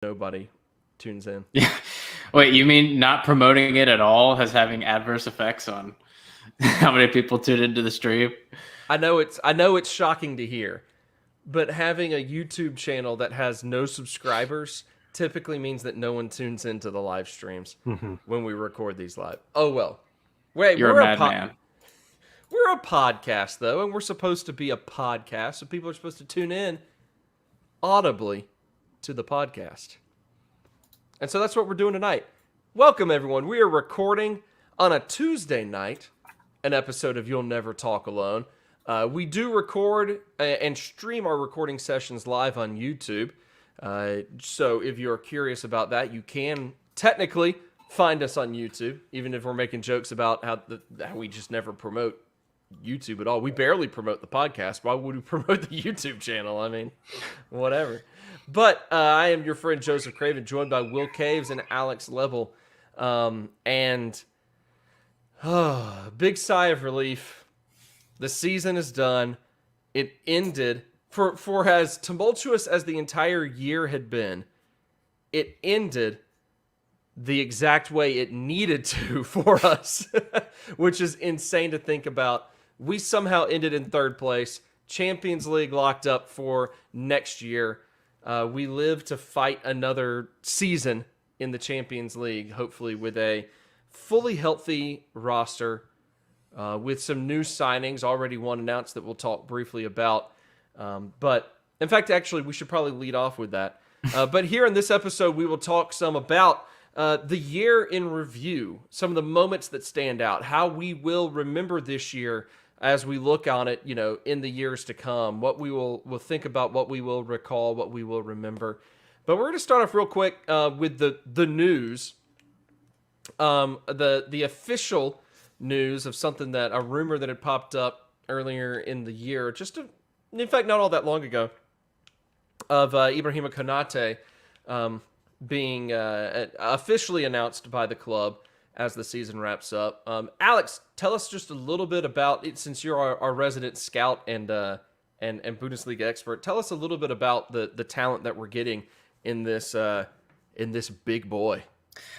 nobody tunes in. Yeah. Wait, you mean not promoting it at all has having adverse effects on how many people tune into the stream? I know it's shocking to hear, but having a YouTube channel that has no subscribers typically means that no one tunes into the live streams Mm-hmm. when we record these live. Oh well. Wait, You're a madman. we're a podcast though, and we're supposed to be a podcast, so people are supposed to tune in audibly to the podcast. And so that's what we're doing tonight. Welcome everyone. We are recording on a Tuesday night an episode of You'll Never Talk Alone. We do record and stream our recording sessions live on YouTube. So if you're curious about that, you can technically find us on YouTube, even if we're making jokes about how we just never promote YouTube at all. We barely promote the podcast. Why would we promote the YouTube channel? I mean, whatever. But I am your friend Joseph Craven, joined by Will Caves and Alex Level. And big sigh of relief. The season is done. It ended. For as tumultuous as the entire year had been, it ended the exact way it needed to for us, which is insane to think about. We somehow ended in third place. Champions League locked up for next year. We live to fight another season in the Champions League, hopefully with a fully healthy roster, with some new signings, already one announced that we'll talk briefly about. But in fact, actually, we should probably lead off with that. But here in this episode, we will talk some about the year in review, some of the moments that stand out, how we will remember this year as we look on it, you know, in the years to come, what we'll think about, what we will recall, what we will remember. But we're going to start off real quick with the news, the official news of something that a rumor that had popped up earlier in the year, in fact, not all that long ago, of Ibrahima Konate being officially announced by the club as the season wraps up. Alex, tell us just a little bit about it, since you're our resident scout and Bundesliga expert. Tell us a little bit about the talent that we're getting in this big boy.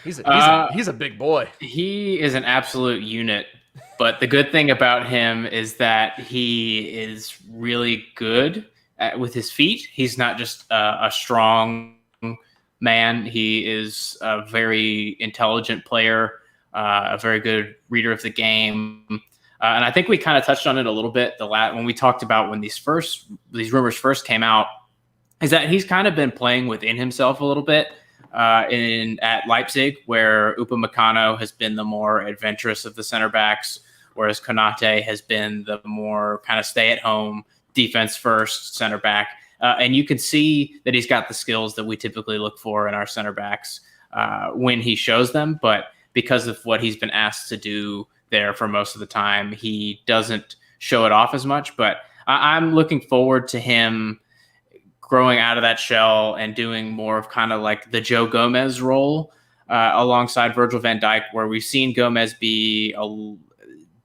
He's a big boy. He is an absolute unit. But the good thing about him is that he is really good with his feet. He's not just a strong man. He is a very intelligent player, a very good reader of the game. And I think we kind of touched on it a little bit when we talked about when these rumors first came out, is that he's kind of been playing within himself a little bit at Leipzig, where Upamecano has been the more adventurous of the center backs, whereas Konate has been the more kind of stay-at-home, defense-first center back. And you can see that he's got the skills that we typically look for in our center backs when he shows them. But because of what he's been asked to do there for most of the time, he doesn't show it off as much. But I'm looking forward to him growing out of that shell and doing more of kind of like the Joe Gomez role alongside Virgil van Dijk, where we've seen Gomez be a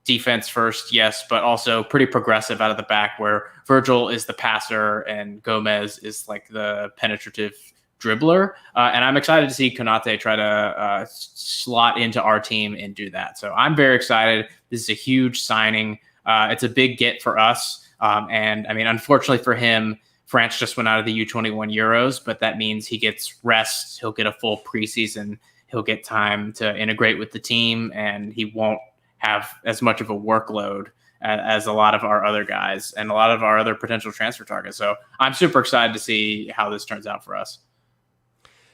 defense first, yes, but also pretty progressive out of the back, where Virgil is the passer and Gomez is like the penetrative dribbler. And I'm excited to see Konate try to slot into our team and do that. So I'm very excited. This is a huge signing. It's a big get for us. And I mean, unfortunately for him, France just went out of the U21 Euros, but that means he gets rest. He'll get a full preseason. He'll get time to integrate with the team, and he won't have as much of a workload as a lot of our other guys and a lot of our other potential transfer targets. So I'm super excited to see how this turns out for us.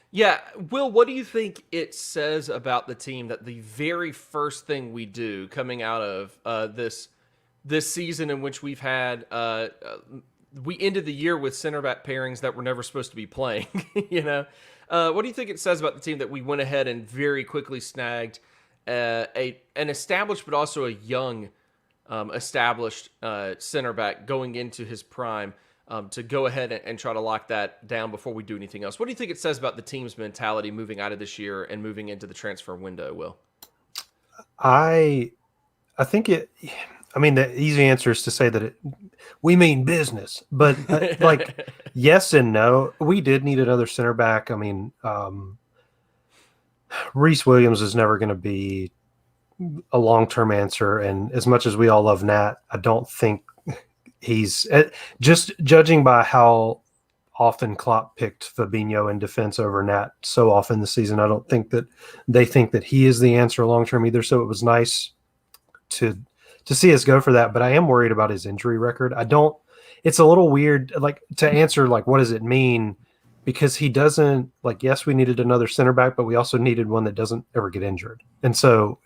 Yeah, Will, what do you think it says about the team that the very first thing we do coming out of this season, in which we've had we ended the year with center back pairings that were never supposed to be playing, you know? What do you think it says about the team that we went ahead and very quickly snagged an established but also a young established center back going into his prime, to go ahead and try to lock that down before we do anything else? What do you think it says about the team's mentality moving out of this year and moving into the transfer window, Will? I think I mean, the easy answer is to say that we mean business, but like yes and no. We did need another center back. I mean, Reese Williams is never going to be a long-term answer, and as much as we all love Nat, I don't think he's just judging by how often Klopp picked Fabinho in defense over Nat so often this season. I don't think that they think that he is the answer long-term either. So it was nice to see us go for that, but I am worried about his injury record. It's a little weird, like, to answer, like, what does it mean? Because he doesn't, like, yes, we needed another center back, but we also needed one that doesn't ever get injured. And so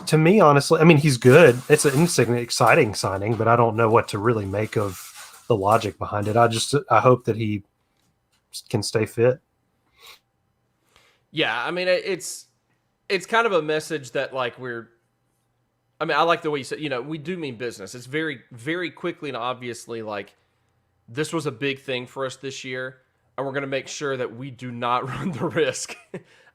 to me, honestly, I mean, he's good. It's an exciting signing, but I don't know what to really make of the logic behind it. I hope that he can stay fit. Yeah. I mean, it's kind of a message that, like, I like the way you said, we do mean business. It's very, very quickly and obviously, like, this was a big thing for us this year, and we're going to make sure that we do not run the risk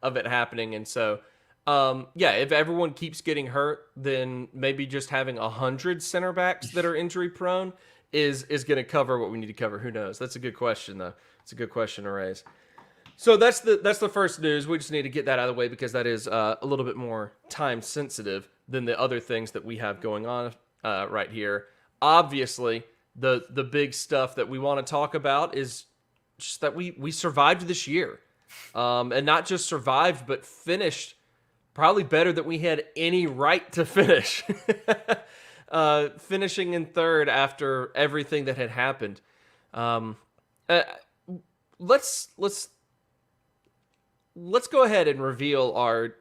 of it happening. And so, if everyone keeps getting hurt, then maybe just having 100 center backs that are injury prone is going to cover what we need to cover. Who knows? That's a good question, though. It's a good question to raise. So that's the first news. We just need to get that out of the way because that is a little bit more time sensitive than the other things that we have going on right here. Obviously, the big stuff that we want to talk about is just that we survived this year, and not just survived, but finished probably better than we had any right to finish. Finishing in third after everything that had happened. Let's go ahead and reveal our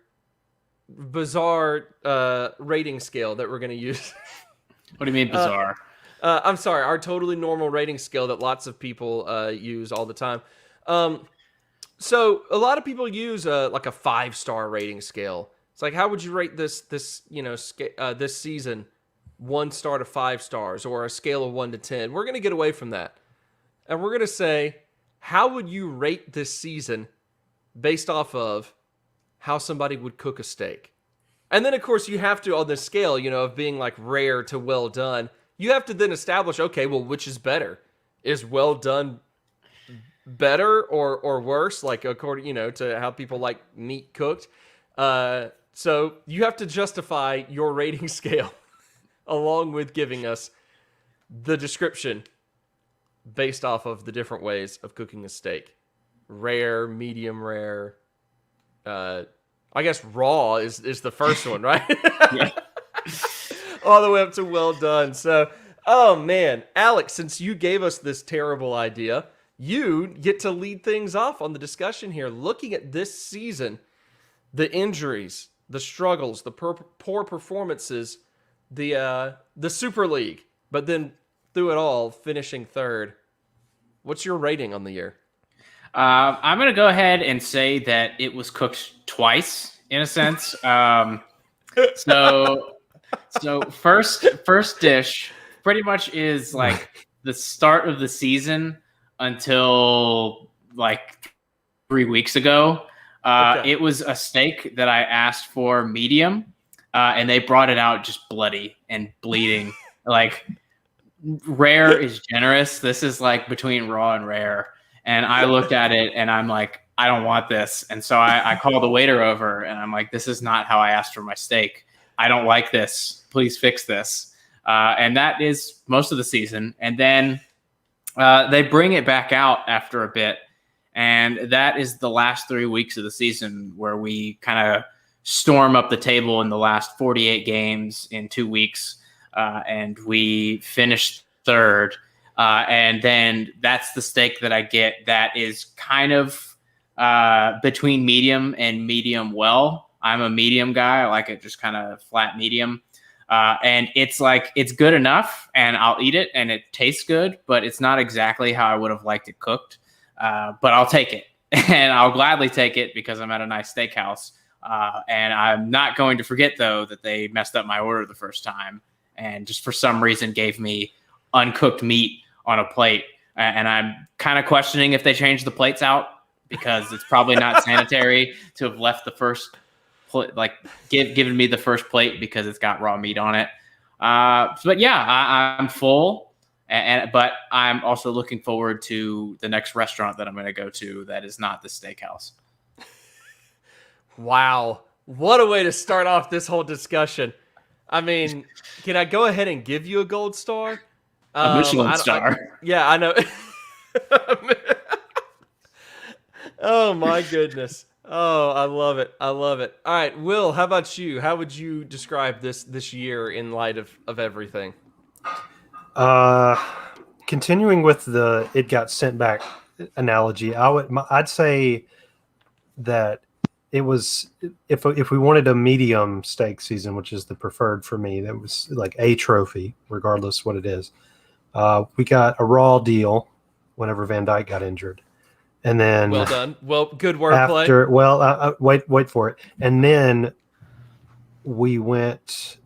bizarre rating scale that we're going to use. What do you mean bizarre? I'm sorry, our totally normal rating scale that lots of people use all the time. So a lot of people use like a 5-star rating scale. It's like, how would you rate this season, 1 star to 5 stars, or a scale of 1 to 10? We're going to get away from that, and we're going to say, how would you rate this season based off of how somebody would cook a steak? And then, of course, you have to, on this scale, of being like rare to well done, you have to then establish, okay, well, which is better? Is well done better or worse, like according, to how people like meat cooked? So you have to justify your rating scale along with giving us the description based off of the different ways of cooking a steak. Rare, medium rare, I guess raw is the first one, right? Yeah. All the way up to well done. So, oh man, Alex, since you gave us this terrible idea, you get to lead things off on the discussion here. Looking at this season, the injuries, the struggles, the poor performances, the Super League, but then through it all, finishing third. What's your rating on the year? I'm going to go ahead and say that it was cooked twice, in a sense. So first dish pretty much is like the start of the season until like 3 weeks ago. Okay. It was a steak that I asked for medium, and they brought it out just bloody and bleeding. Like, rare is generous. This is like between raw and rare. And I looked at it and I'm like, I don't want this. And so I called the waiter over and I'm like, this is not how I asked for my steak. I don't like this. Please fix this. And that is most of the season. And then they bring it back out after a bit. And that is the last 3 weeks of the season where we kind of storm up the table in the last 48 games in 2 weeks. And we finished third. And then that's the steak that I get that is kind of between medium and medium well. I'm a medium guy. I like it just kind of flat medium. And it's like, it's good enough and I'll eat it and it tastes good, but it's not exactly how I would have liked it cooked. But I'll take it and I'll gladly take it because I'm at a nice steakhouse. And I'm not going to forget, though, that they messed up my order the first time and just for some reason gave me uncooked meat on a plate. And I'm kind of questioning if they changed the plates out because it's probably not sanitary to have left the first giving me the first plate because it's got raw meat on it. But yeah, I'm full, but I'm also looking forward to the next restaurant that I'm going to go to that is not the steakhouse. Wow. What a way to start off this whole discussion. I mean, can I go ahead and give you a gold star? A Michelin star. Yeah, I know. Oh, my goodness. Oh, I love it. I love it. All right, Will, how about you? How would you describe this year in light of everything? Continuing with the it got sent back analogy, I'd say that it was if we wanted a medium steak season, which is the preferred for me, that was like a trophy, regardless what it is. We got a raw deal whenever Van Dijk got injured, and then well done. Well, good wordplay. Wait for it, and then we went.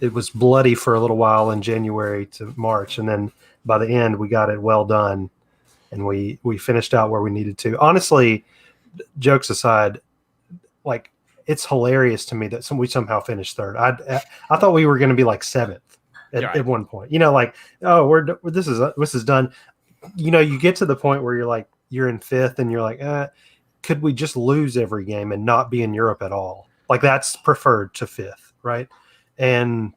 It was bloody for a little while in January to March, and then by the end we got it well done, and we finished out where we needed to. Honestly, jokes aside, like it's hilarious to me that we somehow finished third. I thought we were going to be like seventh at one point. Like this is done. You get to the point where you're in fifth, and you're like, could we just lose every game and not be in Europe at all? Like that's preferred to fifth, right? And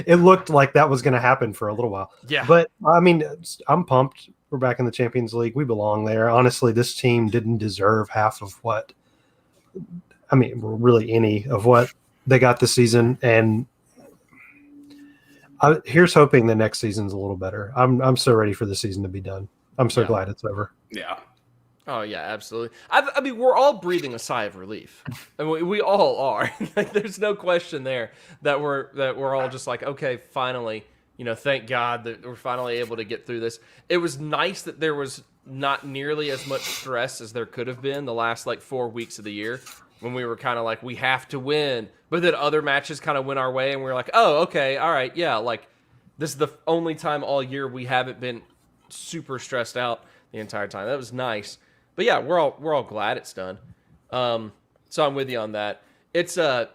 it looked like that was going to happen for a little while. Yeah. But I mean, I'm pumped. We're back in the Champions League. We belong there. Honestly, this team didn't deserve half of what, really any of what they got this season. And here's hoping the next season's a little better. I'm so ready for the season to be done. I'm so glad it's over. Yeah. Oh yeah, absolutely. I mean, we're all breathing a sigh of relief. I mean, we all are. Like, there's no question there that we're all just like, okay, finally, thank God that we're finally able to get through this. It was nice that there was not nearly as much stress as there could have been the last 4 weeks of the year when we were kind of like, we have to win, but then other matches kind of went our way, and we were like, oh, okay, all right, yeah, this is the only time all year we haven't been super stressed out the entire time. That was nice. But yeah, we're all glad it's done. So I'm with you on that. It's the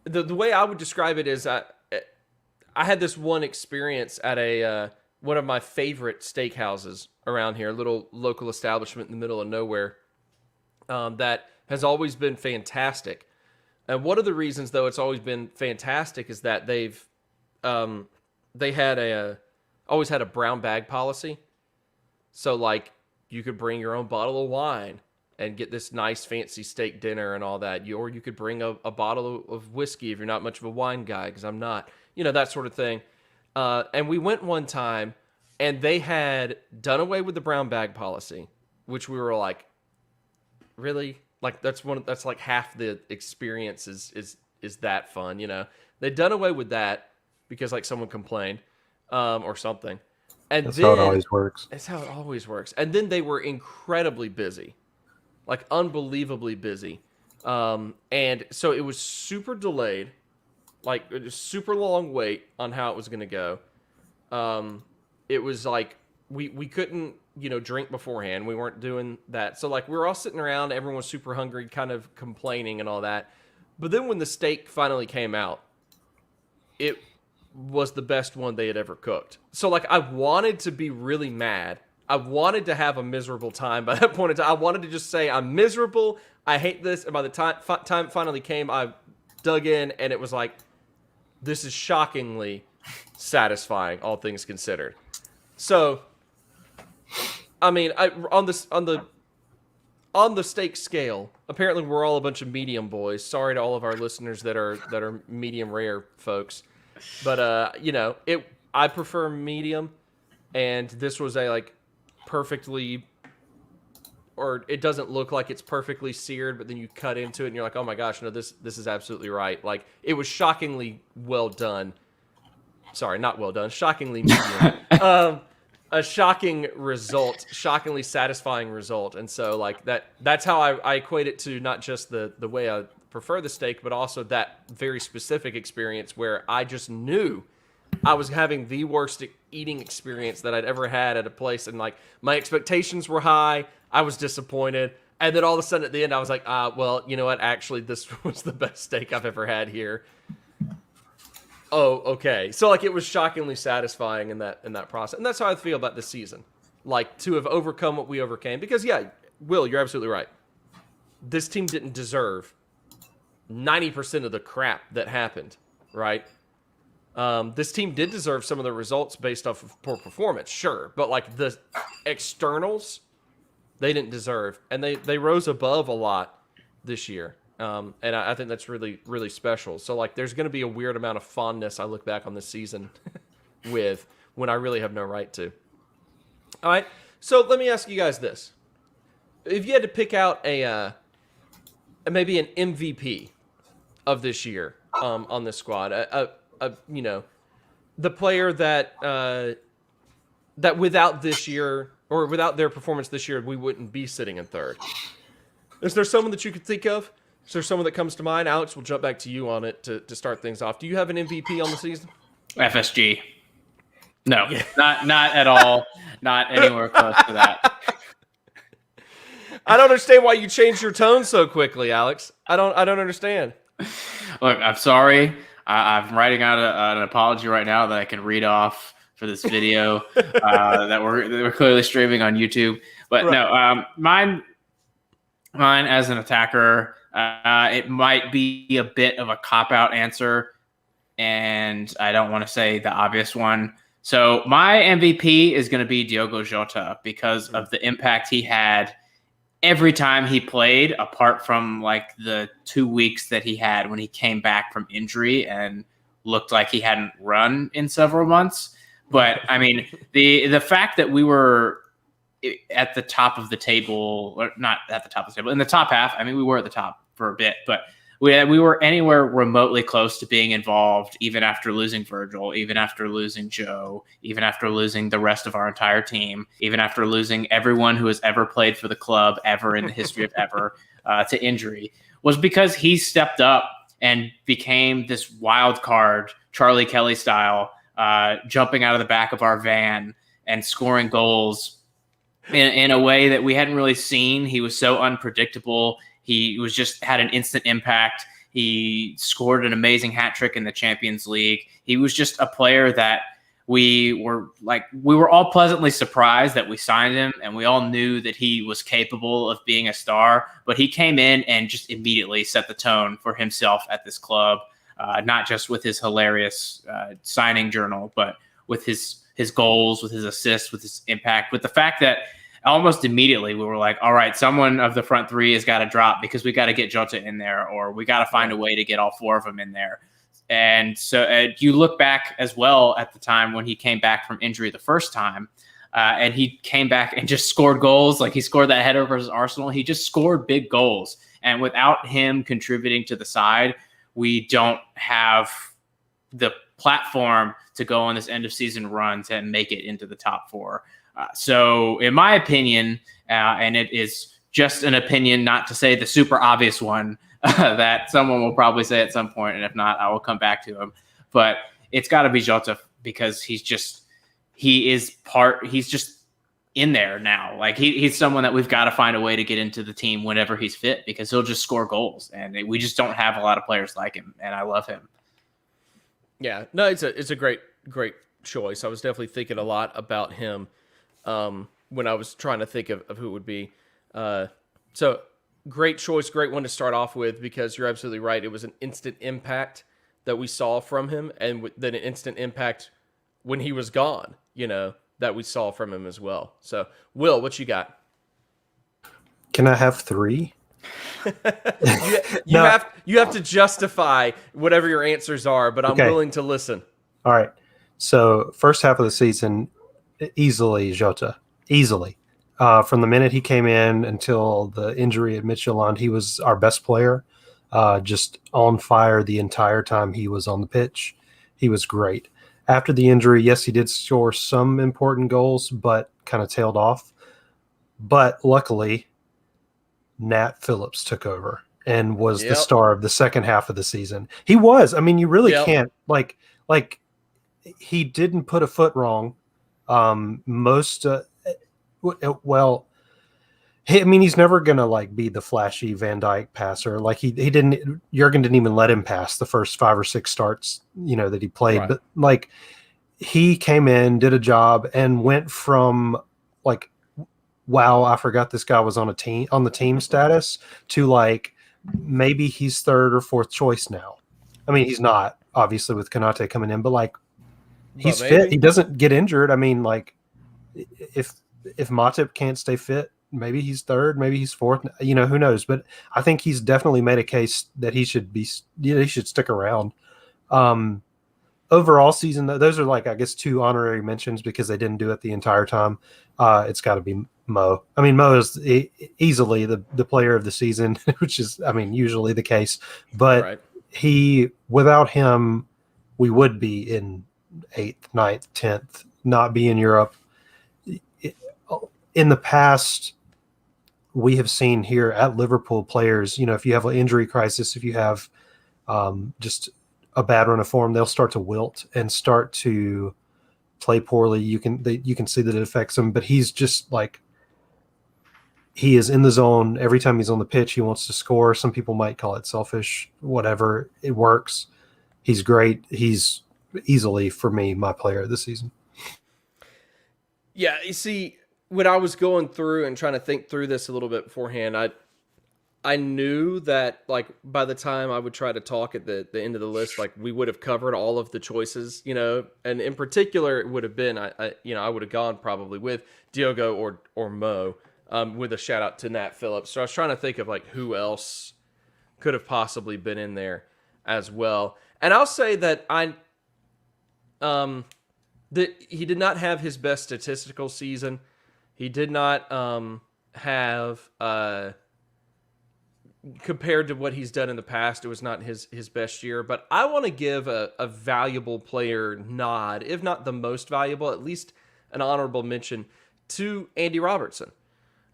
way I would describe it is I had this one experience at one of my favorite steakhouses around here, a little local establishment in the middle of nowhere, that has always been fantastic. And one of the reasons, though, it's always been fantastic is that they always had a brown bag policy. So you could bring your own bottle of wine and get this nice fancy steak dinner and all that. Or you could bring a bottle of whiskey if you're not much of a wine guy, because I'm not. That sort of thing. And we went one time, and they had done away with the brown bag policy, which we were like, really? That's like half the experience is that fun, They'd done away with that because someone complained or something. And That's how it always works. That's how it always works. And then they were incredibly busy, unbelievably busy. And so it was super delayed, it was super long wait on how it was going to go. It was we couldn't, drink beforehand. We weren't doing that. So we were all sitting around, everyone was super hungry, kind of complaining and all that. But then when the steak finally came out, it was the best one they had ever cooked. So I wanted to be really mad. I wanted to have a miserable time by that point in time. I wanted to just say, I'm miserable, I hate this. And by the time finally came, I dug in, and it was this is shockingly satisfying, all things considered. So, I mean, on the steak scale, apparently we're all a bunch of medium boys. Sorry to all of our listeners that are medium rare folks. But I prefer medium, and this was a perfectly, or it doesn't look like it's perfectly seared, but then you cut into it and you're like, oh my gosh, no, this is absolutely right. It was shockingly well done. Sorry, not well done. Shockingly medium. A shocking result, shockingly satisfying result. And so that's how I equate it to not just the way I prefer the steak, but also that very specific experience where I just knew I was having the worst eating experience that I'd ever had at a place, and my expectations were high. I was disappointed, And then all of a sudden at the end, I was like, well, you know what? Actually, this was the best steak I've ever had here. Oh, okay. So like it was shockingly satisfying in that process. And that's how I feel about this season. Like to have overcome what we overcame. Because yeah, Will, you're absolutely right. This team didn't deserve 90% of the crap that happened, right? This team did deserve some of the results based off of poor performance, sure. But like the externals, they didn't deserve. And they rose above a lot this year. And I think that's really, really special. So like there's going to be a weird amount of fondness I look back on this season with when I really have no right to. All right. So let me ask you guys this. If you had to pick out maybe an MVP of this year on this squad, you know, the player that that without this year or without their performance this year, we wouldn't be sitting in third. Is there someone that you could think of? Is there someone that comes to mind? Alex, we'll jump back to you on it to start things off. Do you have an MVP on the season? FSG. No, not at all. Not anywhere close to that. I don't understand why you changed your tone so quickly, Alex. I don't understand. Look, I'm sorry. I'm writing out an apology right now that I can read off for this video that we're clearly streaming on YouTube. But right. No, mine as an attacker, it might be a bit of a cop-out answer, and I don't want to say the obvious one. So my MVP is going to be Diogo Jota because of the impact he had every time he played, apart from like the 2 weeks that he had when he came back from injury and looked like he hadn't run in several months. But I mean, the fact that we were at the top of the table, or not at the top of the table, in the top half. I mean, we were at the top for a bit, but we were anywhere remotely close to being involved, even after losing Virgil, even after losing Joe, even after losing the rest of our entire team, even after losing everyone who has ever played for the club ever in the history of ever to injury, was because he stepped up and became this wild card, Charlie Kelly style, jumping out of the back of our van and scoring goals in a way that we hadn't really seen. He was so unpredictable. He was just had an instant impact. He scored an amazing hat trick in the Champions League. He was just a player that we were all pleasantly surprised that we signed him, and we all knew that he was capable of being a star. But he came in and just immediately set the tone for himself at this club, not just with his hilarious signing journal, but with his goals, with his assists, with his impact, with the fact that almost immediately we were like, all right, someone of the front three has got to drop because we got to get Jota in there, or we got to find a way to get all four of them in there. And so you look back as well at the time when he came back from injury the first time, and he came back and just scored goals. Like he scored that header versus Arsenal. He just scored big goals. And without him contributing to the side, we don't have the platform to go on this end of season run to make it into the top four. So in my opinion, and it is just an opinion, not to say the super obvious one that someone will probably say at some point, and if not, I will come back to him. But it's got to be Jota because he's just in there now. Like he's someone that we've got to find a way to get into the team whenever he's fit because he'll just score goals, and we just don't have a lot of players like him, and I love him. Yeah, no, it's a great choice. I was definitely thinking a lot about him when I was trying to think of who it would be. So great choice, great one to start off with because you're absolutely right. It was an instant impact that we saw from him, and then an instant impact when he was gone, that we saw from him as well. So, Will, what you got? Can I have three? You have to justify whatever your answers are, but I'm willing to listen. All right. So first half of the season, easily Jota. Easily. From the minute he came in until the injury at Midtjylland, he was our best player. Just on fire the entire time he was on the pitch. He was great. After the injury, yes, he did score some important goals, but kind of tailed off. But luckily, Nat Phillips took over and was the star of the second half of the season. He was. I mean, you really can't like he didn't put a foot wrong. I mean, he's never gonna like be the flashy Van Dyke passer. Like he didn't. Jurgen didn't even let him pass the first 5 or 6 starts, that he played. Right. But like he came in, did a job, and went from like, wow, I forgot this guy was on the team status to like maybe he's third or fourth choice now. I mean, he's not obviously with Konate coming in, but like he's fit. He doesn't get injured. I mean, like if Matip can't stay fit, maybe he's third, maybe he's fourth. Who knows? But I think he's definitely made a case that he should he should stick around. Overall season, those are like I guess 2 honorary mentions because they didn't do it the entire time. It's got to be Mo. I mean, Mo is easily the player of the season, which is usually the case. But without him, we would be in 8th, 9th, 10th, not be in Europe. In the past, we have seen here at Liverpool players, if you have an injury crisis, if you have just a bad run of form, they'll start to wilt and start to play poorly. You can see that it affects him, but he's just like, he is in the zone. Every time he's on the pitch, he wants to score. Some people might call it selfish, whatever. It works. He's great. He's easily, for me, my player of the season. Yeah, you see, when I was going through and trying to think through this a little bit beforehand, I knew that like by the time I would try to talk at the end of the list, like we would have covered all of the choices, and in particular, it would have been I would have gone probably with Diogo or Mo, with a shout out to Nat Phillips. So I was trying to think of like who else could have possibly been in there as well, and I'll say that that he did not have his best statistical season. He did not have compared to what he's done in the past, it was not his best year. But I want to give a valuable player nod, if not the most valuable, at least an honorable mention to Andy Robertson.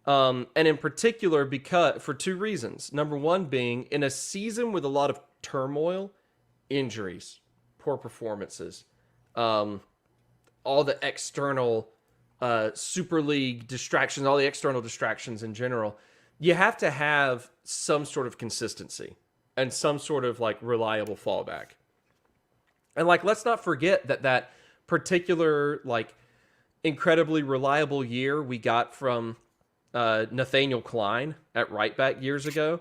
And in particular, because for 2 reasons. Number one being in a season with a lot of turmoil, injuries, poor performances, all the external Super League distractions, all the external distractions in general, you have to have some sort of consistency and some sort of like reliable fallback. And like, let's not forget that particular like incredibly reliable year we got from Nathaniel Klein at right back years ago,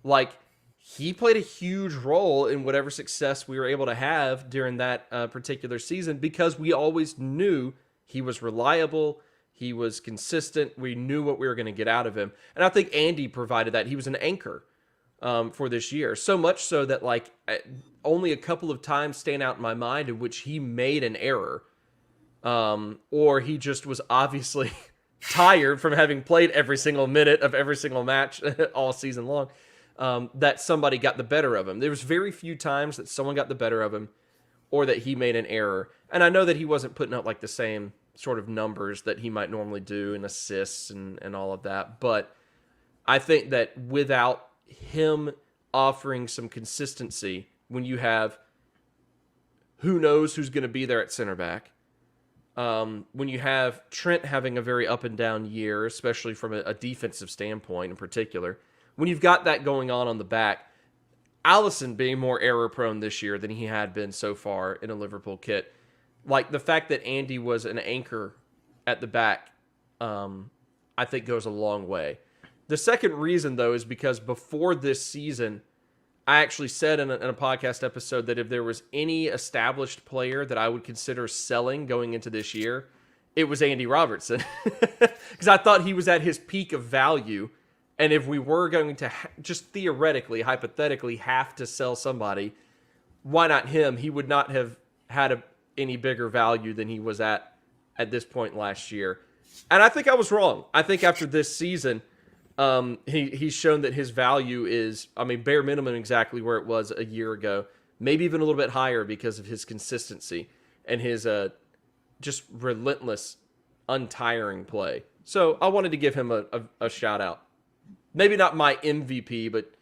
like he played a huge role in whatever success we were able to have during that particular season because we always knew he was reliable. He was consistent. We knew what we were going to get out of him. And I think Andy provided that. He was an anchor for this year. So much so that like only a couple of times stand out in my mind in which he made an error. Or he just was obviously tired from having played every single minute of every single match all season long. That somebody got the better of him. There was very few times that someone got the better of him or that he made an error. And I know that he wasn't putting up like the same sort of numbers that he might normally do in assists and all of that. But I think that without him offering some consistency, when you have who knows who's going to be there at center back, when you have Trent having a very up and down year, especially from a defensive standpoint in particular, when you've got that going on the back, Alisson being more error prone this year than he had been so far in a Liverpool kit, like the fact that Andy was an anchor at the back, I think goes a long way. The second reason, though, is because before this season, I actually said in a podcast episode that if there was any established player that I would consider selling going into this year, it was Andy Robertson. Because I thought he was at his peak of value. And if we were going to just theoretically, hypothetically, have to sell somebody, why not him? He would not have had any bigger value than he was at this point last year. And I think I was wrong. I think after this season, he's shown that his value is, bare minimum exactly where it was a year ago. Maybe even a little bit higher because of his consistency and his just relentless, untiring play. So I wanted to give him a shout out. Maybe not my MVP, but,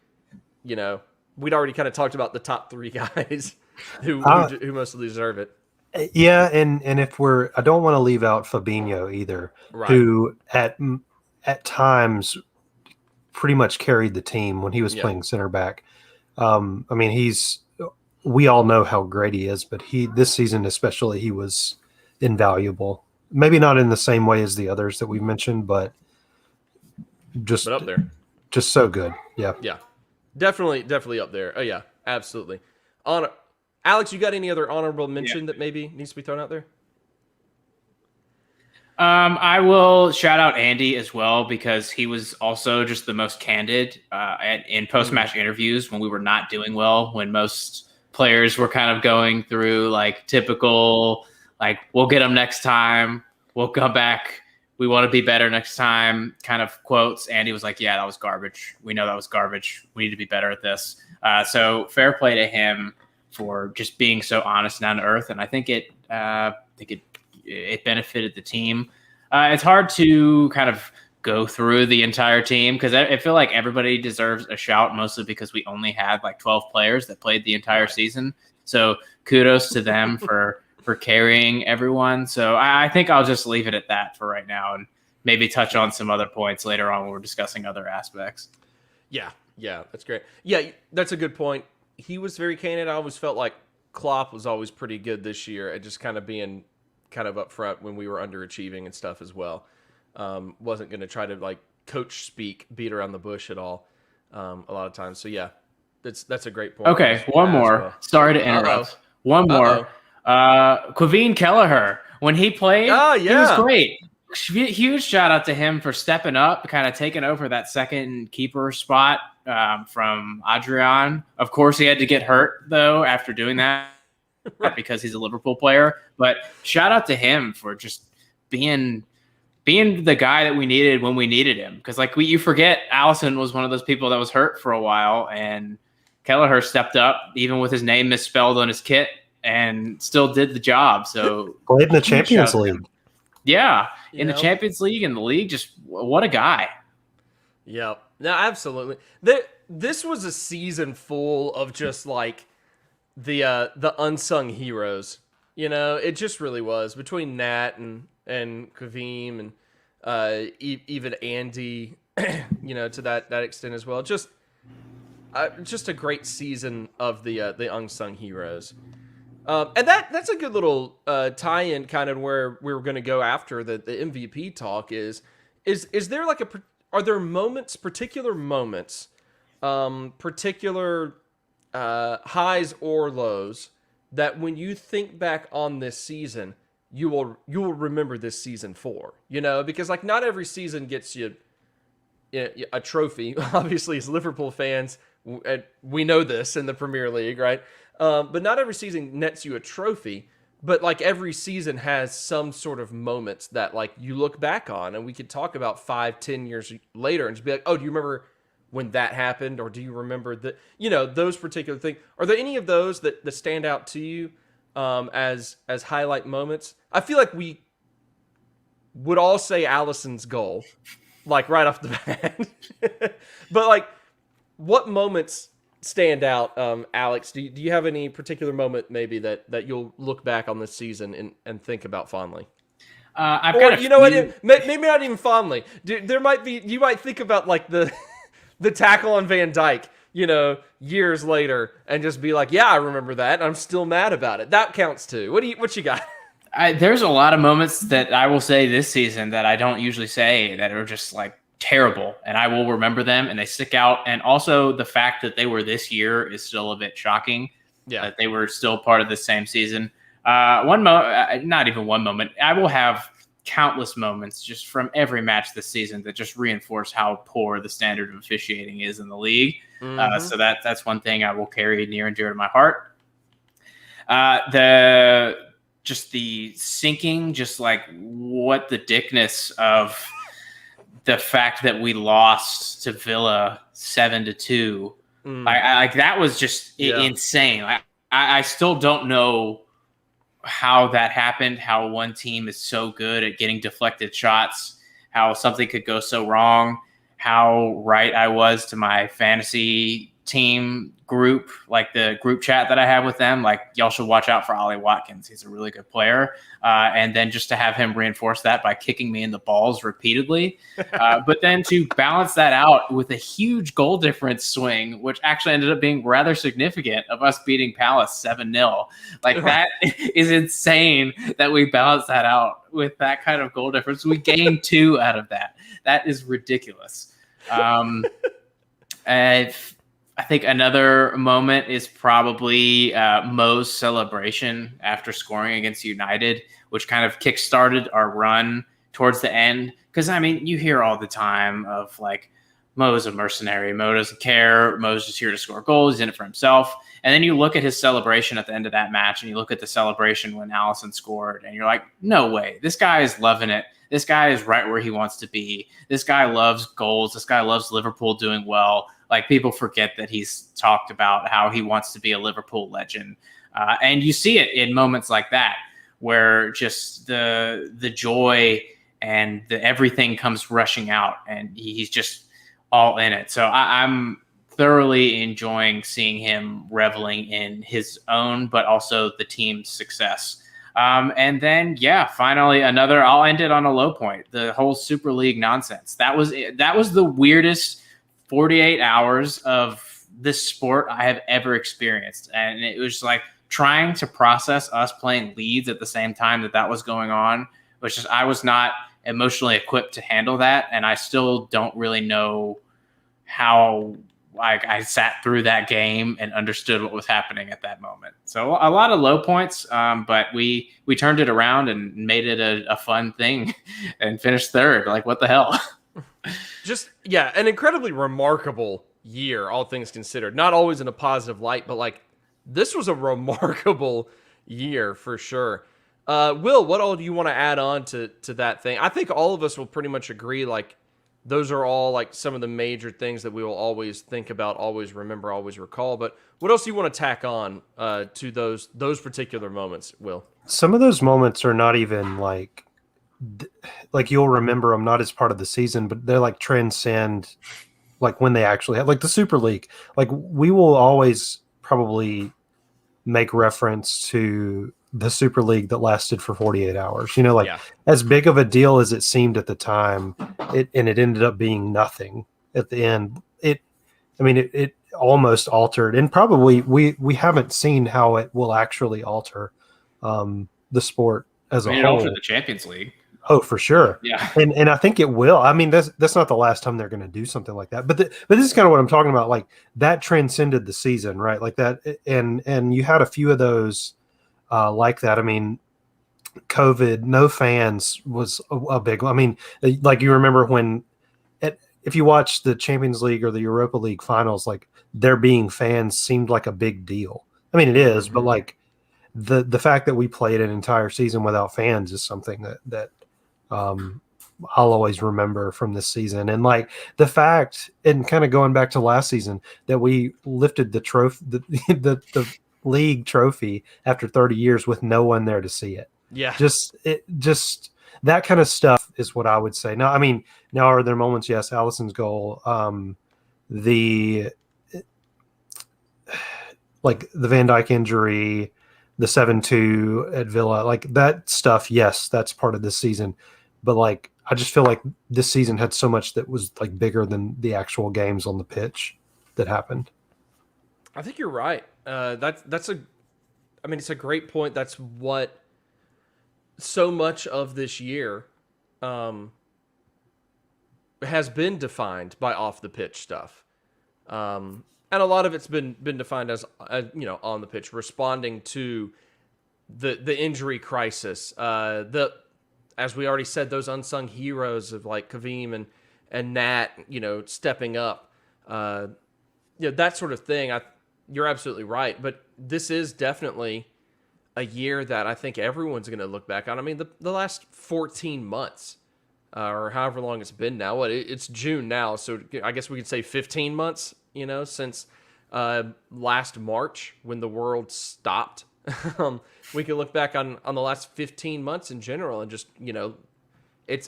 we'd already kind of talked about the top 3 guys who mostly deserve it. Yeah, and if I don't want to leave out Fabinho either, right, who at at times pretty much carried the team when he was Yeah. playing center back. I mean, we all know how great he is, but this season especially, he was invaluable. Maybe not in the same way as the others that we've mentioned, but just But up there. just so good. Yeah. Yeah. Definitely up there. Oh yeah, absolutely. Alex, you got any other honorable mention that maybe needs to be thrown out there? I will shout out Andy as well because he was also just the most candid in post-match interviews when we were not doing well, when most players were kind of going through like typical, like, we'll get them next time, we'll come back, we want to be better next time kind of quotes. Andy was like, yeah, that was garbage. We know that was garbage. We need to be better at this. So fair play to him for just being so honest and down to earth. And I think it benefited the team. It's hard to kind of go through the entire team because I feel like everybody deserves a shout, mostly because we only had like 12 players that played the entire season. So kudos to them for carrying everyone. So I think I'll just leave it at that for right now and maybe touch on some other points later on when we're discussing other aspects. Yeah, that's great. Yeah, that's a good point. He was very candid. I always felt like Klopp was always pretty good this year at just kind of being kind of up front when we were underachieving and stuff as well. Wasn't going to try to like coach speak, beat around the bush at all a lot of times. So yeah, that's a great point. Okay, one more. Well. Sorry to interrupt. One more. Quaveen Kelleher, when he played, he was great. Huge shout out to him for stepping up, kind of taking over that second keeper spot from Adrian. Of course, he had to get hurt though after doing that because he's a Liverpool player. But shout out to him for just being the guy that we needed when we needed him. Because like you forget, Alisson was one of those people that was hurt for a while, and Kelleher stepped up even with his name misspelled on his kit and still did the job. So played in the Champions League. Yeah, in the Champions League and the league, just what a guy. Yeah, no, absolutely. This was a season full of just like the unsung heroes. You know, it just really was between Nat and Kavim and even Andy. You know, to that extent as well. Just a great season of the unsung heroes. And that's a good little tie-in, kind of where we were going to go after the MVP talk. Is there like are there particular moments, particular highs or lows that when you think back on this season, you will remember this season for? You know, because like not every season gets you a trophy. Obviously, as Liverpool fans, we know this in the Premier League, right? But not every season nets you a trophy, but like every season has some sort of moments that like you look back on, and we could talk about 5-10 years later and just be like, oh, do you remember when that happened? Or do you remember those particular things? Are there any of those that stand out to you as highlight moments? I feel like we would all say Alisson's goal, like right off the bat. But like, what moments stand out, Alex? Do you have any particular moment maybe that you'll look back on this season and think about fondly? Maybe not even fondly. You might think about like the tackle on Van Dijk, years later, and just be like, yeah, I remember that, and I'm still mad about it. That counts too. What you got? There's a lot of moments that I will say this season that I don't usually say that are just like terrible, and I will remember them, and they stick out. And also the fact that they were this year is still a bit shocking. Yeah, that they were still part of the same season. Not even one moment. I will have countless moments just from every match this season that just reinforce how poor the standard of officiating is in the league. Mm-hmm. So that's one thing I will carry near and dear to my heart. The sinking, just like what the dickness of the fact that we lost to Villa 7-2. Like that was just insane. I still don't know how that happened, how one team is so good at getting deflected shots, how something could go so wrong, how right I was to my fantasy team group, like the group chat that I have with them, like y'all should watch out for Ollie Watkins. He's a really good player. And then just to have him reinforce that by kicking me in the balls repeatedly. But then to balance that out with a huge goal difference swing, which actually ended up being rather significant, of us beating Palace 7-0. Like that is insane that we balanced that out with that kind of goal difference. We gained 2 out of that. That is ridiculous. I think another moment is probably Mo's celebration after scoring against United, which kind of kickstarted our run towards the end. Because, I mean, you hear all the time of, like, Mo's a mercenary. Mo doesn't care. Mo's just here to score goals. He's in it for himself. And then you look at his celebration at the end of that match, and you look at the celebration when Alisson scored, and you're like, no way. This guy is loving it. This guy is right where he wants to be. This guy loves goals. This guy loves Liverpool doing well. Like, people forget that he's talked about how he wants to be a Liverpool legend. And you see it in moments like that, where just the joy and everything comes rushing out, and he's just all in it. So I'm thoroughly enjoying seeing him reveling in his own, but also the team's success. And then, finally I'll end it on a low point. The whole Super League nonsense. That was the weirdest 48 hours of this sport I have ever experienced. And it was like trying to process us playing Leeds at the same time that was going on, which is, I was not emotionally equipped to handle that. And I still don't really know how I sat through that game and understood what was happening at that moment. So a lot of low points, but we turned it around and made it a fun thing and finished third. Like, what the hell? Just, an incredibly remarkable year, all things considered. Not always in a positive light, but, like, this was a remarkable year for sure. Will, what all do you want to add on to that thing? I think all of us will pretty much agree, like, those are all, like, some of the major things that we will always think about, always remember, always recall. But what else do you want to tack on to those particular moments, Will? Some of those moments are not even like you'll remember them not as part of the season, but they're like transcend, like when they actually have, like the Super League. Like, we will always probably make reference to the Super League that lasted for 48 hours. As big of a deal as it seemed at the time, it ended up being nothing at the end. It almost altered, and probably we haven't seen how it will actually alter the sport as a It whole. altered the Champions League. Oh, for sure. Yeah. And I think it will. I mean, that's not the last time they're going to do something like that. But this is kind of what I'm talking about. Like, that transcended the season, right? Like that. And you had a few of those like that. I mean, COVID, no fans was a big one. I mean, like, you remember when, if you watch the Champions League or the Europa League finals, like, there being fans seemed like a big deal. I mean, it is, but like the fact that we played an entire season without fans is something that I'll always remember from this season. And like the fact, and kind of going back to last season, that we lifted the trophy, the league trophy after 30 years with no one there to see it. Yeah. Just that kind of stuff is what I would say. Now, I mean, now are there moments? Yes. Alisson's goal, the Van Dijk injury, the 7-2 at Villa, like that stuff. Yes. That's part of this season. But like, I just feel like this season had so much that was like bigger than the actual games on the pitch that happened. I think you're right. It's a great point. That's what so much of this year has been defined by off the pitch stuff. And a lot of it's been defined as on the pitch, responding to the injury crisis, as we already said, those unsung heroes of like Kavim and Nat, stepping up, that sort of thing. You're absolutely right. But this is definitely a year that I think everyone's going to look back on. I mean, the last 14 months, or however long it's been now. It's June now, so I guess we could say 15 months, since last March when the world stopped. We can look back on the last 15 months in general and just,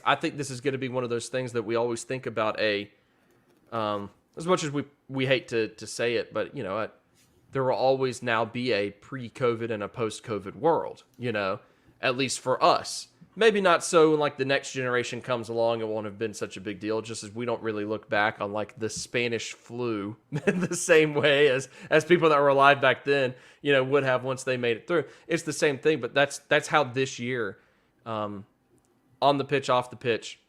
I think this is going to be one of those things that we always think about a as much as we hate to say it, but there will always now be a pre-COVID and a post-COVID world, at least for us. Maybe not so when like the next generation comes along, it won't have been such a big deal, just as we don't really look back on like the Spanish flu the same way as people that were alive back then, would have once they made it through. It's the same thing, but that's how this year, on the pitch, off the pitch,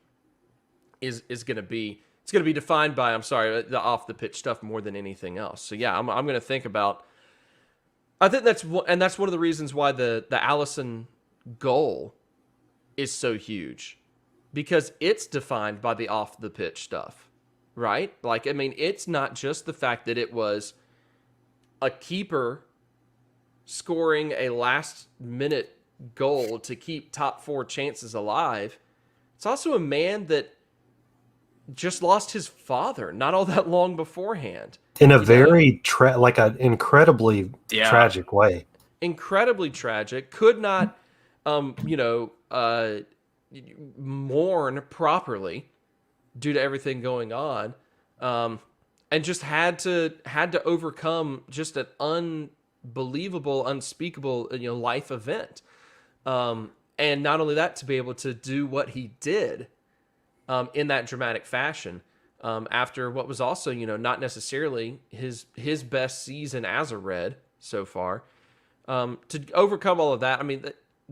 is going to be. It's going to be defined by, the off the pitch stuff more than anything else. So yeah, I'm going to think about. I think that's one of the reasons why the Alisson goal is so huge, because it's defined by the off the pitch stuff, right? Like, I mean, it's not just the fact that it was a keeper scoring a last minute goal to keep top 4 chances alive. It's also a man that just lost his father not all that long beforehand. In a very like an incredibly tragic way. Incredibly tragic. Could not mourn properly due to everything going on, and just had to overcome just an unbelievable, unspeakable life event, and not only that, to be able to do what he did in that dramatic fashion, after what was also not necessarily his best season as a Red so far, to overcome all of that. I mean,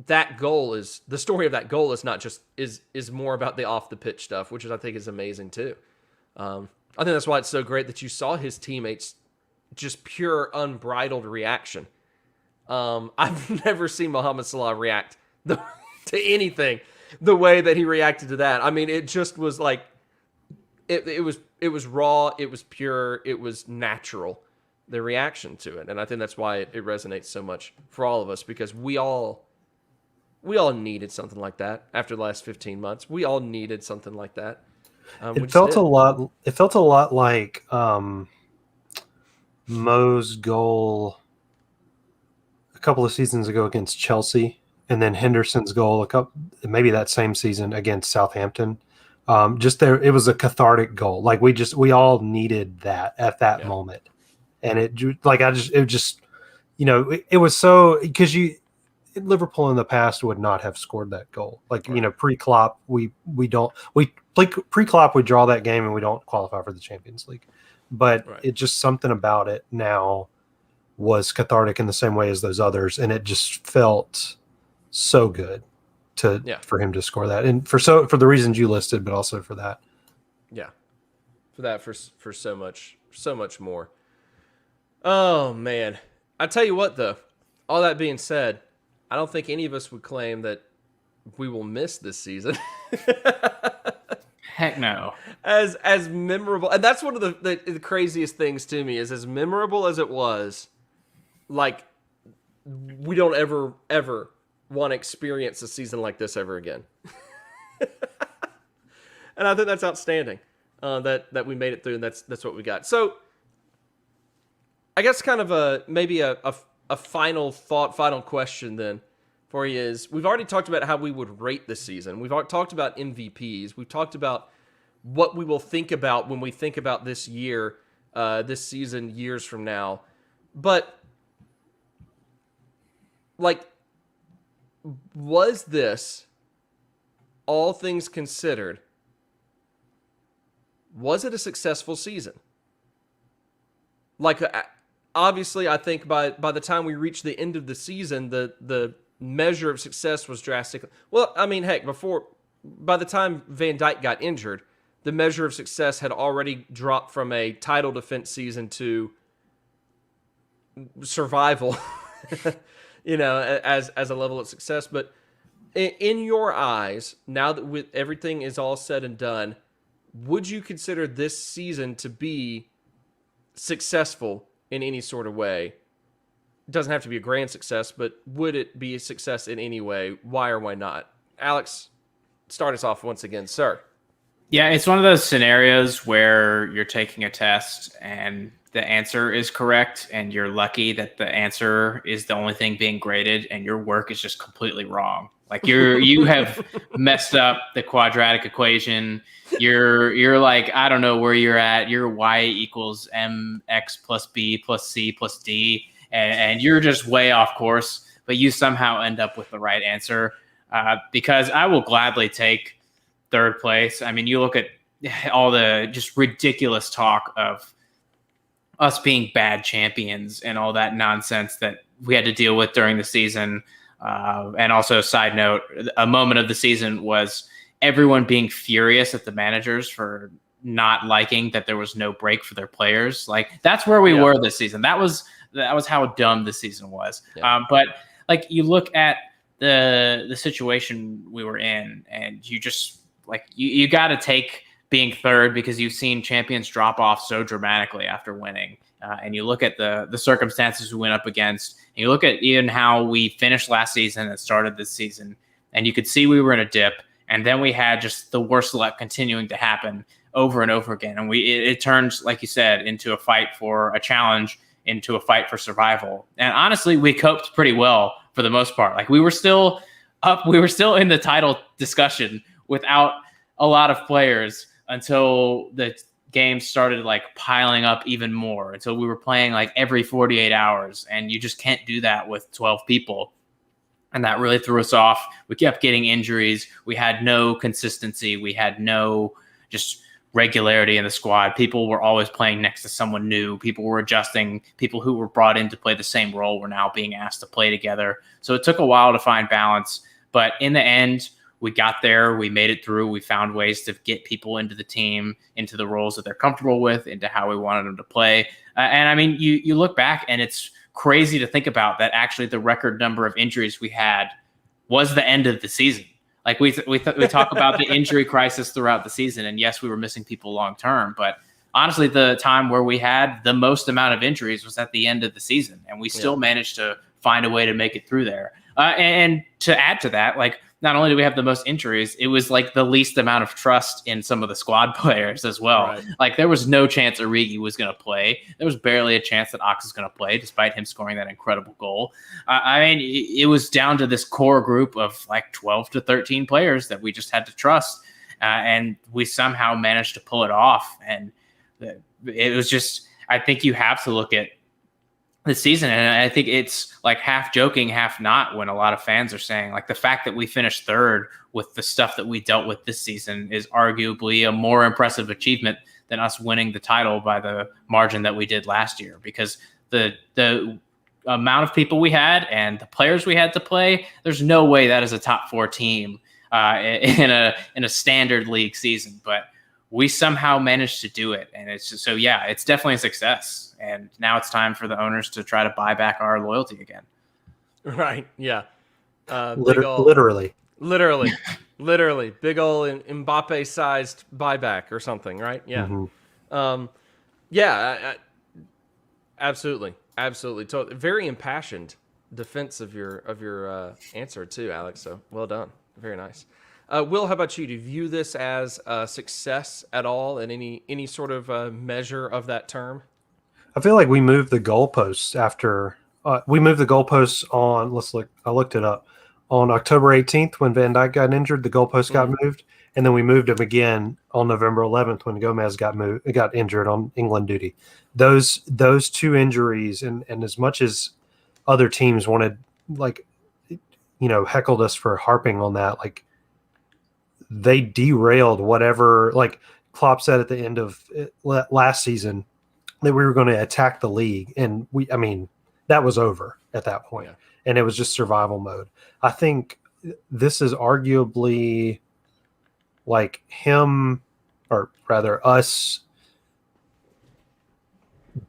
that goal is the story of that goal is not just is more about the off the pitch stuff, which I think is amazing too. I think that's why it's so great that you saw his teammates just pure unbridled reaction. I've never seen Mohamed Salah react to anything the way that he reacted to that. I mean, it just was like it was raw, it was pure, it was natural, the reaction to it. And I think that's why it resonates so much for all of us, because we all needed something like that after the last 15 months. We all needed something like that. It felt a lot like Mo's goal a couple of seasons ago against Chelsea, and then Henderson's goal maybe that same season against Southampton. It was a cathartic goal. Like we all needed that at that moment, and it was so, because Liverpool in the past would not have scored that goal. Like, pre-Klopp, pre-Klopp we draw that game and we don't qualify for the Champions League. But It just, something about it now was cathartic in the same way as those others, and it just felt so good for him to score that, and for the reasons you listed, but also for that. Yeah, for that, for so much more. Oh man, I tell you what though. All that being said, I don't think any of us would claim that we will miss this season. Heck no. As memorable, and that's one of the craziest things to me, is as memorable as it was, like, we don't ever want to experience a season like this ever again. And I think that's outstanding, that we made it through, and that's what we got. So I guess kind of maybe a final thought, final question then for you is, we've already talked about how we would rate this season. We've talked about MVPs. We've talked about what we will think about when we think about this year, this season, years from now. But, like, was this, all things considered, was it a successful season? Like, obviously, I think by the time we reached the end of the season, the measure of success was drastically... Well, I mean, heck, by the time Van Dijk got injured, the measure of success had already dropped from a title defense season to survival, as a level of success. But in your eyes, now that everything is all said and done, would you consider this season to be successful in any sort of way? It doesn't have to be a grand success, but would it be a success in any way? Why or why not? Alex, start us off once again, sir. Yeah, it's one of those scenarios where you're taking a test and the answer is correct and you're lucky that the answer is the only thing being graded and your work is just completely wrong. Like you have messed up the quadratic equation. You're like, I don't know where you're at. You're y equals mx plus b plus c plus d, and you're just way off course, but you somehow end up with the right answer. Because I will gladly take third place. I mean, you look at all the just ridiculous talk of us being bad champions and all that nonsense that we had to deal with during the season. And also, side note, a moment of the season was everyone being furious at the managers for not liking that there was no break for their players. Like, that's where we were this season. That was how dumb the season was. Yeah. But like, you look at the situation we were in, and you just like you got to take being third because you've seen champions drop off so dramatically after winning. And you look at the circumstances we went up against, and you look at even how we finished last season and started this season, and you could see we were in a dip, and then we had just the worst luck continuing to happen over and over again. And it turns, like you said, into a fight for a challenge, into a fight for survival. And honestly, we coped pretty well for the most part. Like, we were still up, we were still in the title discussion without a lot of players until the games started like piling up even more, until we were playing like every 48 hours, and you just can't do that with 12 people. And that really threw us off. We kept getting injuries. We had no consistency. We had no just regularity in the squad. People were always playing next to someone new. People were adjusting. People who were brought in to play the same role were now being asked to play together. So it took a while to find balance, but in the end, we got there. We made it through. We found ways to get people into the team, into the roles that they're comfortable with, into how we wanted them to play. And I mean, you look back, and it's crazy to think about that actually the record number of injuries we had was the end of the season. Like we talk about the injury crisis throughout the season, and yes, we were missing people long term, but honestly, the time where we had the most amount of injuries was at the end of the season, and we still managed to find a way to make it through there. And to add to that, like, not only do we have the most injuries, it was like the least amount of trust in some of the squad players as well. Right. Like, there was no chance Origi was going to play. There was barely a chance that Ox is going to play, despite him scoring that incredible goal. I mean, it was down to this core group of like 12 to 13 players that we just had to trust. And we somehow managed to pull it off. And it was just, I think you have to look at this season, and I think it's like half joking, half not, when a lot of fans are saying like the fact that we finished third with the stuff that we dealt with this season is arguably a more impressive achievement than us winning the title by the margin that we did last year, because the amount of people we had and the players we had to play, there's no way that is a top 4 team in a standard league season, but we somehow managed to do it. And it's just, so yeah, it's definitely a success. And now it's time for the owners to try to buy back our loyalty again. Right. Yeah. Literally. Big ol' Mbappe-sized buyback or something, right? Yeah. Mm-hmm. Absolutely. Totally. Very impassioned defense of your answer too, Alex. So well done. Very nice. Will, how about you? Do you view this as a success at all in any sort of measure of that term? I feel like we moved the goalposts after we moved the goalposts on. I looked it up on October 18th when Van Dijk got injured. The goalpost got moved, and then we moved him again on November 11th when Gomez got injured on England duty. Those 2 injuries, and as much as other teams wanted, like, heckled us for harping on that, like, they derailed whatever. Like Klopp said at the end of last season, that we were going to attack the league, and that was over at that point. Yeah. And it was just survival mode. I think this is arguably like him, or rather us,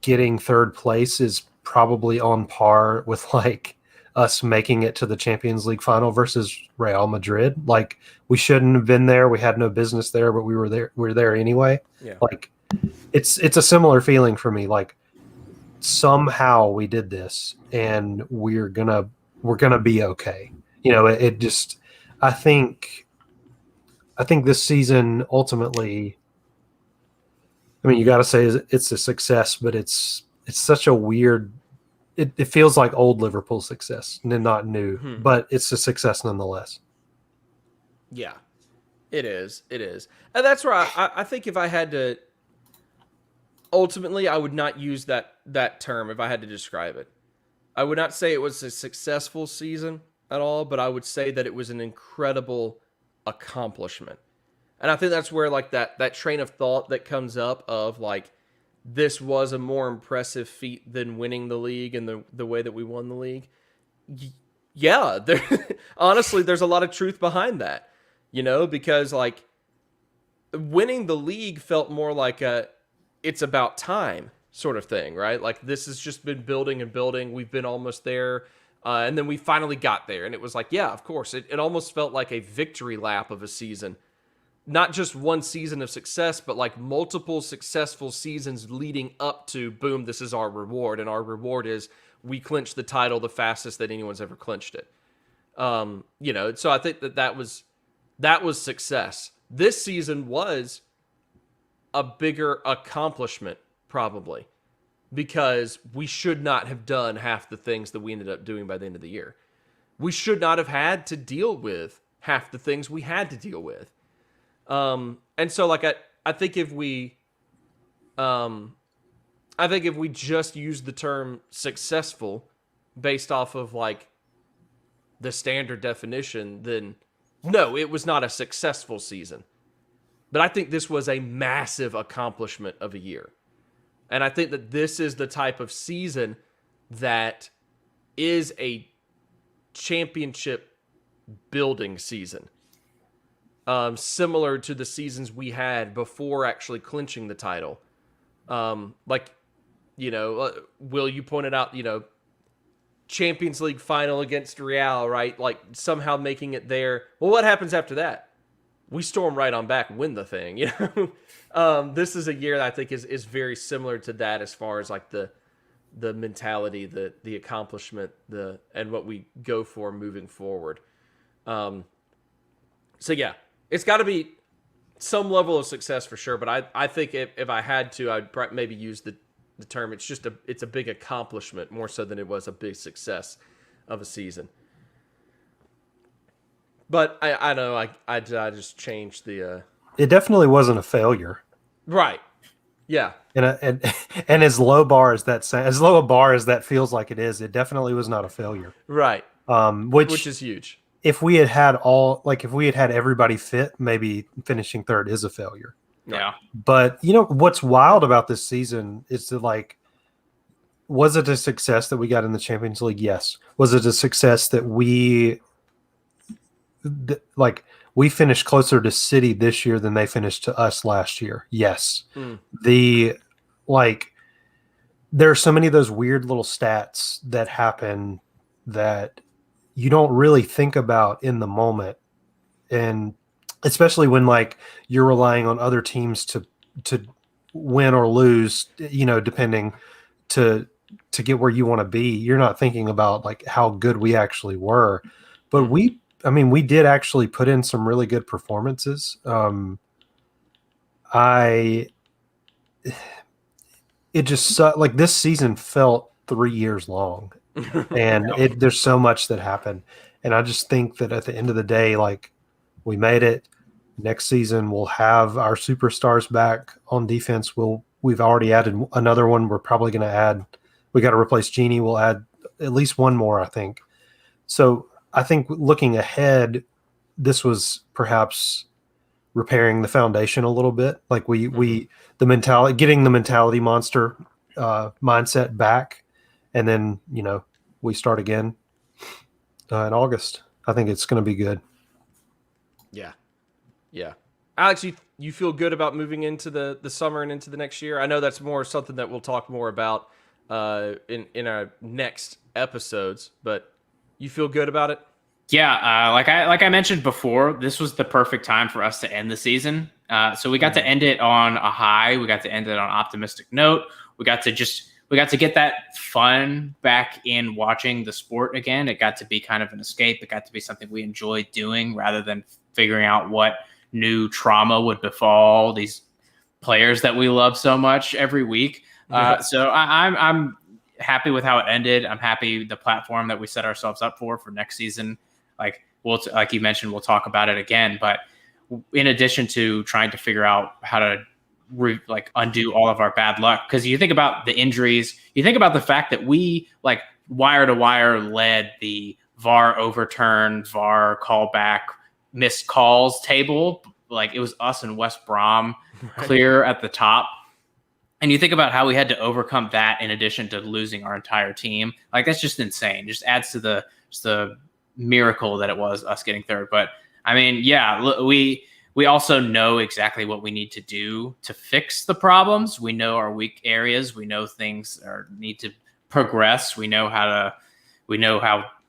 getting third place is probably on par with like us making it to the Champions League final versus Real Madrid. Like, we shouldn't have been there. We had no business there, but we were there. We were there anyway. Yeah. Like, it's a similar feeling for me. Like, somehow we did this, and we're gonna be okay. It just, I think this season ultimately I mean, you got to say it's a success, but it's such a weird. It feels like old Liverpool success, and not new, but it's a success nonetheless. Yeah, it is. It is, and that's where I think if I had to, ultimately, I would not use that term if I had to describe it. I would not say it was a successful season at all, but I would say that it was an incredible accomplishment. And I think that's where like that train of thought that comes up of like this was a more impressive feat than winning the league and the way that we won the league. Yeah, honestly, there's a lot of truth behind that, because like winning the league felt more like it's about time sort of thing, right? Like this has just been building and building. We've been almost there. And then we finally got there. And it was like, yeah, of course. It almost felt like a victory lap of a season. Not just one season of success, but like multiple successful seasons leading up to, boom, this is our reward. And our reward is we clinched the title the fastest that anyone's ever clinched it. So I think that was success. This season was a bigger accomplishment, probably, because we should not have done half the things that we ended up doing by the end of the year. We should not have had to deal with half the things we had to deal with. And so like I think if we just use the term successful based off of like the standard definition, then no, it was not a successful season. But I think this was a massive accomplishment of a year. And I think that this is the type of season that is a championship building season. Similar to the seasons we had before actually clinching the title. Will, you pointed out, Champions League final against Real, right? Like somehow making it there. Well, what happens after that? We storm right on back and win the thing, This is a year that I think is very similar to that as far as like the mentality, the accomplishment, and what we go for moving forward. So yeah, it's got to be some level of success for sure. But I think if I had to, I'd maybe use the term. It's a big accomplishment more so than it was a big success of a season. But I know I just changed the. It definitely wasn't a failure, right? Yeah, and as low bar as that feels like it is, it definitely was not a failure, right? Which is huge. If we had had everybody fit, maybe finishing third is a failure. Yeah. But what's wild about this season is that was it a success that we got in the Champions League? Yes. Was it a success that we finished closer to City this year than they finished to us last year? Yes. There are so many of those weird little stats that happen that you don't really think about in the moment. And especially when you're relying on other teams to win or lose, depending to get where you want to be, you're not thinking about how good we actually were. But we did actually put in some really good performances. This season felt 3 years long, and there's so much that happened. And I just think that at the end of the day, we made it. Next season, we'll have our superstars back on defense. We've already added another one. We're probably going to add. We got to replace Genie. We'll add at least one more, I think. So I think looking ahead, this was perhaps repairing the foundation a little bit. Getting the mentality monster mindset back, and then we start again in August. I think it's going to be good. Yeah. Alex, you feel good about moving into the summer and into the next year? I know that's more something that we'll talk more about in our next episodes, but you feel good about it? Yeah, like I mentioned before, this was the perfect time for us to end the season. So we got to end it on a high. We got to end it on an optimistic note. We got to get that fun back in watching the sport again. It got to be kind of an escape. It got to be something we enjoyed doing rather than figuring out what new trauma would befall these players that we love so much every week. So I'm happy with how it ended. I'm happy the platform that we set ourselves up for next season. Like like you mentioned, we'll talk about it again. But in addition to trying to figure out how to undo all of our bad luck, because you think about the injuries, you think about the fact that we wire to wire led the VAR overturn, VAR callback, missed calls table. Like it was us and West Brom clear at the top. And you think about how we had to overcome that in addition to losing our entire team. Like that's just insane. Just adds to the miracle that it was us getting third. But I mean, yeah, we also know exactly what we need to do to fix the problems. We know our weak areas. We know things need to progress. We know how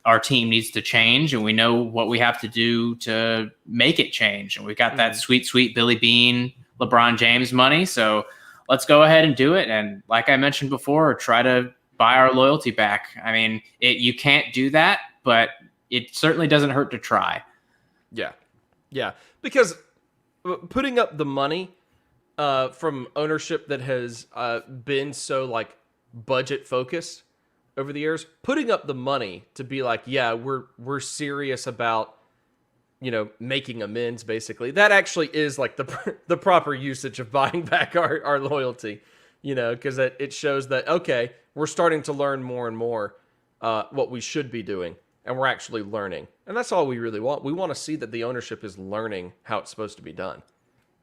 our team needs to change, and we know what we have to do to make it change. And we've got that sweet Billy Bean, LeBron James money. So let's go ahead and do it. And like I mentioned before, try to buy our loyalty back. I mean, you can't do that, but it certainly doesn't hurt to try. Yeah. Because putting up the money from ownership that has been so budget focused over the years, putting up the money to be we're serious about making amends, basically, that actually is the proper usage of buying back our loyalty, because it shows that, okay, we're starting to learn more and more what we should be doing, and we're actually learning. And that's all we really want. We want to see that the ownership is learning how it's supposed to be done.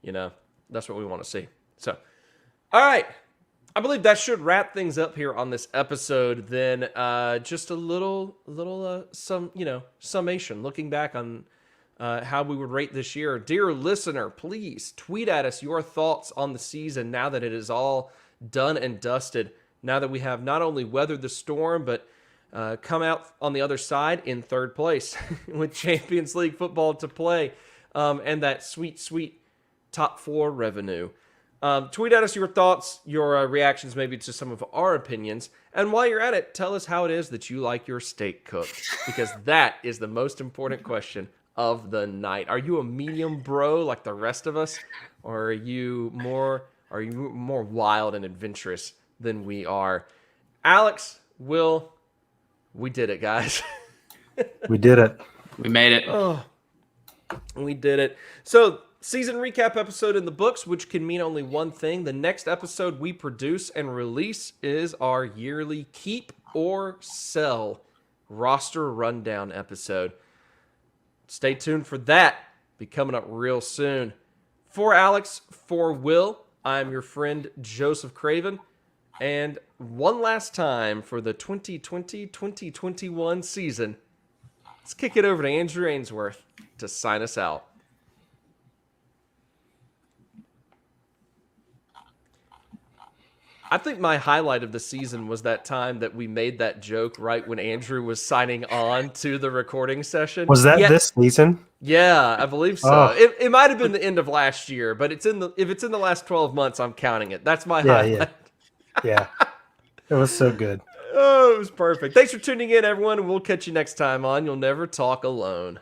That's what we want to see. So, all right. I believe that should wrap things up here on this episode. Then just a little summation, looking back on how we would rate this year. Dear listener, please tweet at us your thoughts on the season now that it is all done and dusted. Now that we have not only weathered the storm, but come out on the other side in third place with Champions League football to play and that sweet top 4 revenue. Tweet at us your thoughts, your reactions maybe to some of our opinions. And while you're at it, tell us how it is that you like your steak cooked, because that is the most important question of the night. Are you a medium bro like the rest of us, or are you more wild and adventurous than we are? Alex, Will, we did it, guys. We did it. We made it. Oh, we did it. So, season recap episode in the books, which can mean only one thing. The next episode we produce and release is our yearly keep or sell roster rundown episode. Stay tuned for that. Be coming up real soon. For Alex, for Will, I'm your friend Joseph Craven. And one last time for the 2020-2021 season, let's kick it over to Andrew Ainsworth to sign us out. I think my highlight of the season was that time that we made that joke right when Andrew was signing on to the recording session. Was that this season? Yeah, I believe so. Oh. It might have been the end of last year, but if it's in the last 12 months, I'm counting it. That's my highlight. Yeah. It was so good. Oh, it was perfect. Thanks for tuning in, everyone, and we'll catch you next time on You'll Never Talk Alone.